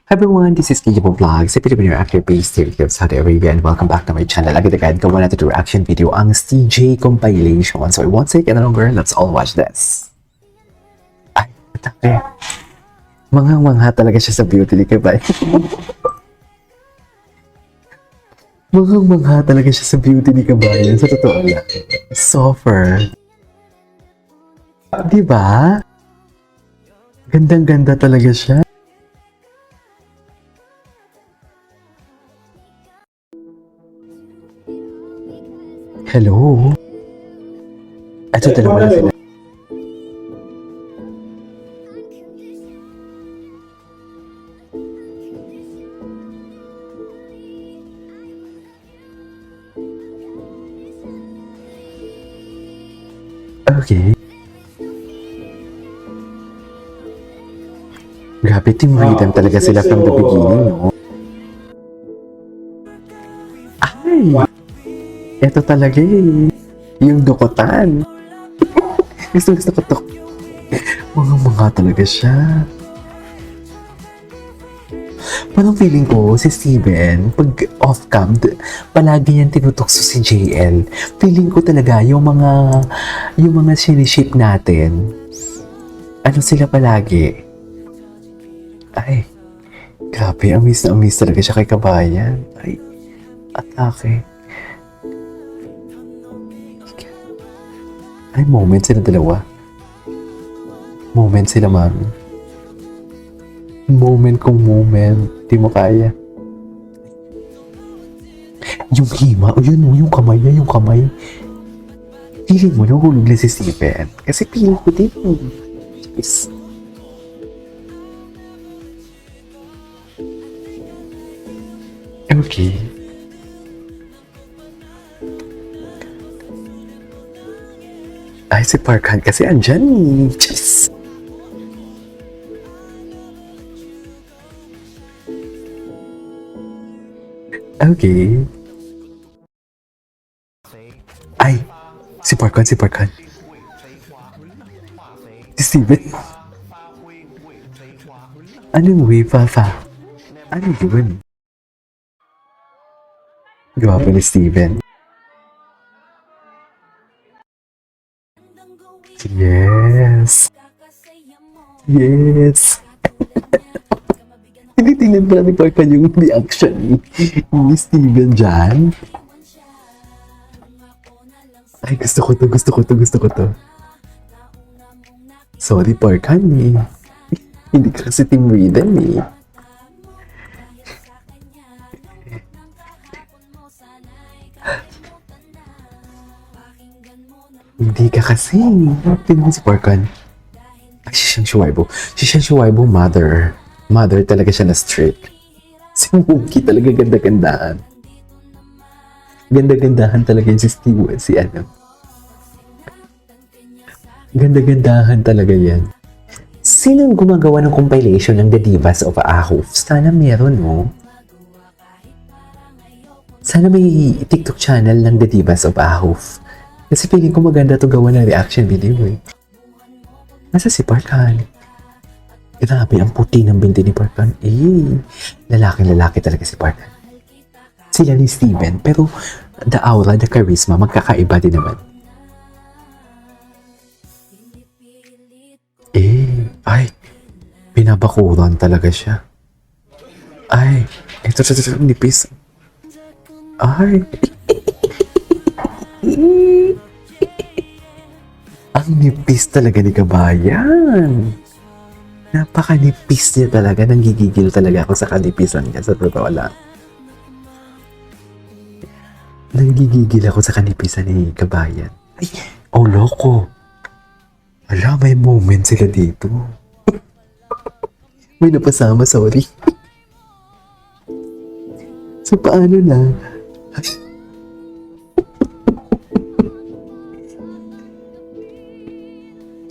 Hi everyone, this is Kijibo Vlogs, a Filipino actor based here in Saudi Arabia, and welcome back to my channel. Agad-agad gawa natin ito reaction video ang CJ compilation. So I won't take any longer, let's all watch this. Ay, atake. Mangha talaga siya sa beauty ni Kabay. Mangha talaga siya sa beauty ni Kabayan. Sa totoo lang. Softer. Diba? Gandang-ganda talaga siya. Hello? Ito dalawa na sila. Okay. Grabe, team rhythm talaga sila from the beginning, no? Ay! Ito talaga eh. Yung dukotan. gusto ko to. Mga talaga siya. Parang feeling ko, si Steven, pag off-cam, palagi yan tinutokso si JL. Feeling ko talaga, yung mga siniship natin, ano sila palagi? Ay, grabe, amis na amis talaga siya kay Kabayan. Ay, atake. Ay, moment sila dalawa. Moment sila, mami. Moment kong moment. Di mo kaya. Yung hima, o yun, yung kamay niya, yung kamay. Feeling mo, nahulog na si Steven. Kasi feeling ko din. Jeez. Okay. Ay, si Parkhan kasi andyan eh. Jeez. Okay. Ay, si Parkhan. Si Steven. Anong way, Papa? Ano yun? Gwapo ni Steven. Yes. Yes. Tinitingnan pala ni Parkhan yung reaction ni Steven dyan. Ay, gusto ko to. Sorry, Parkhan eh. Hindi ka kasi team rhythm eh. Hindi ka kasi. Tingnan si Parkhan. Ay, si Siyang Shuaibo, mother. Mother talaga siya na strict. Si Mookie talaga ganda-gandahan. Ganda-gandahan talaga yung si Steve. Si ano. Ganda-gandahan talaga yan. Sinong gumagawa ng compilation ng The Divas of Ahoof? Sana meron, no? Sana may TikTok channel ng The Divas of Ahoof. Kasi feeling ko maganda to gawa ng reaction video eh. Nasa si Parkhan? Grabe, ang puti ng binti ni Parkhan. Eh, lalaki talaga si Parkhan. Sila ni Steven, pero the aura, the charisma, magkakaiba din naman. Eh, ay, binabakuran talaga siya. Ay, ito, nipis. Ay, ang nipis talaga ni Kabayan. Napaka-nipis niya talaga. Nanggigigil talaga ako sa kanipisan niya. Sa totoo lang. Nanggigigil ako sa kanipisan ni Kabayan. Ay, oh loko. Ala, may moment sila dito. May napasama, sorry. So, paano na? Ay,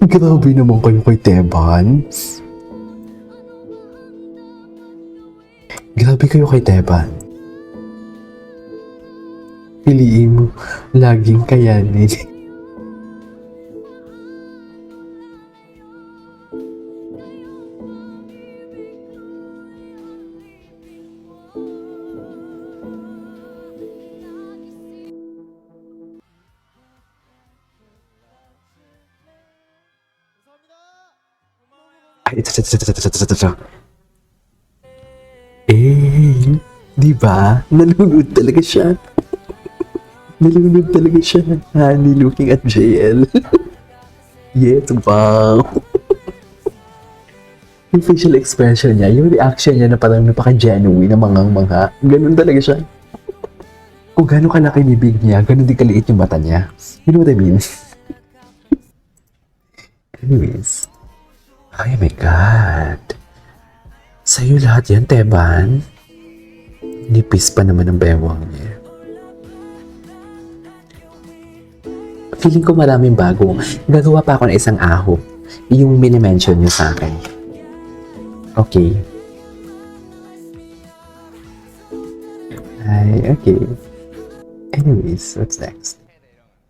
grabe naman kayo kay Teban. Grabe kayo kay Teban. Piliin mo laging kayanin. Ay, ito. Eh, di ba? Nalunod talaga siya. Nalunod talaga siya. Honey looking at JL. Yes, wow. Yung facial expression niya, yung reaction niya na parang napaka-genuine na mga ganun talaga siya. Kung gano'n kalaki yung bibig niya, gano'n din kaliit yung mata niya. You know what I mean? Anyways. Ay, my God. Sa'yo lahat yan, Teban. Nipis pa naman ang bewang niya. Feeling ko maraming bago. Gagawa pa ako ng isang ahop. Yung mini-mention niyo sa akin. Okay. Ay, okay. Anyways, what's next?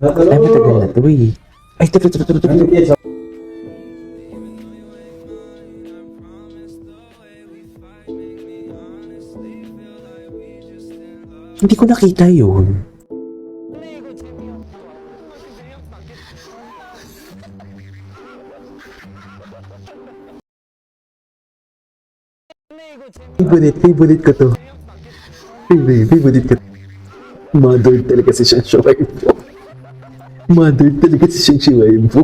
Ay, matagal na to eh. Ay, ito. Hindi ko nakita yun. Favorite ko to. Favorite ko. Mother talaga si siyang Shuaibu. Mother talaga si siyang Shuaibu.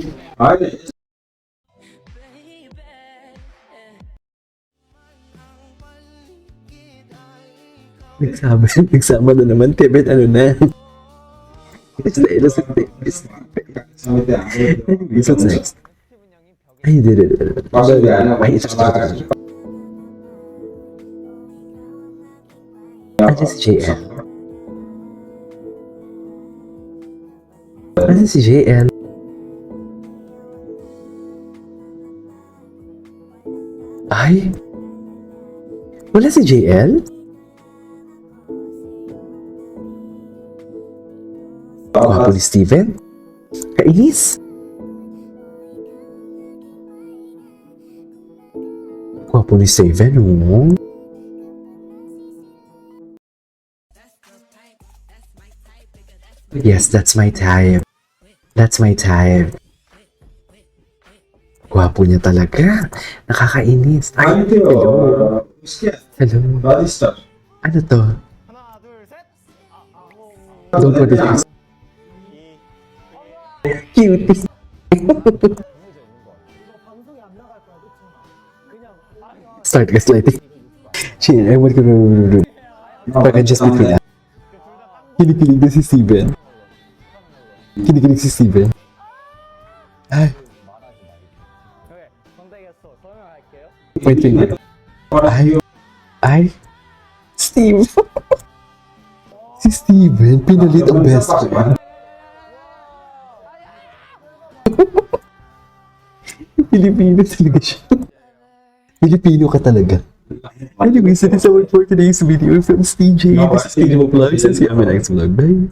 Nagsama na naman, Tebet, ano na? It's the innocent babies. Anyways, what's next? Ay, hindi. Ay, ito. Ano si JL? Ano si JL? Ay? Wala si JL? Gwapo ni Steven? Kainis? Gwapo ni Steven, oh. Yes, that's my type. That's my type. Gwapo niya talaga. Nakakainis. Ay, hello. Hello. Ano to? Don't put it in. Cutie. Start gaslighting. Shit, I want to do. Baka just between us. Kinikilig na si Steven. Kinikilig si Steven. Ay. Point finger. Ay. Steve. Si Steven, pinalit ang best friend. Pilipino talaga siya. Pilipino ka talaga. Anyways, that is our for today's video from CJ. This is CJ Vlogs and see you on my next vlog. Bye!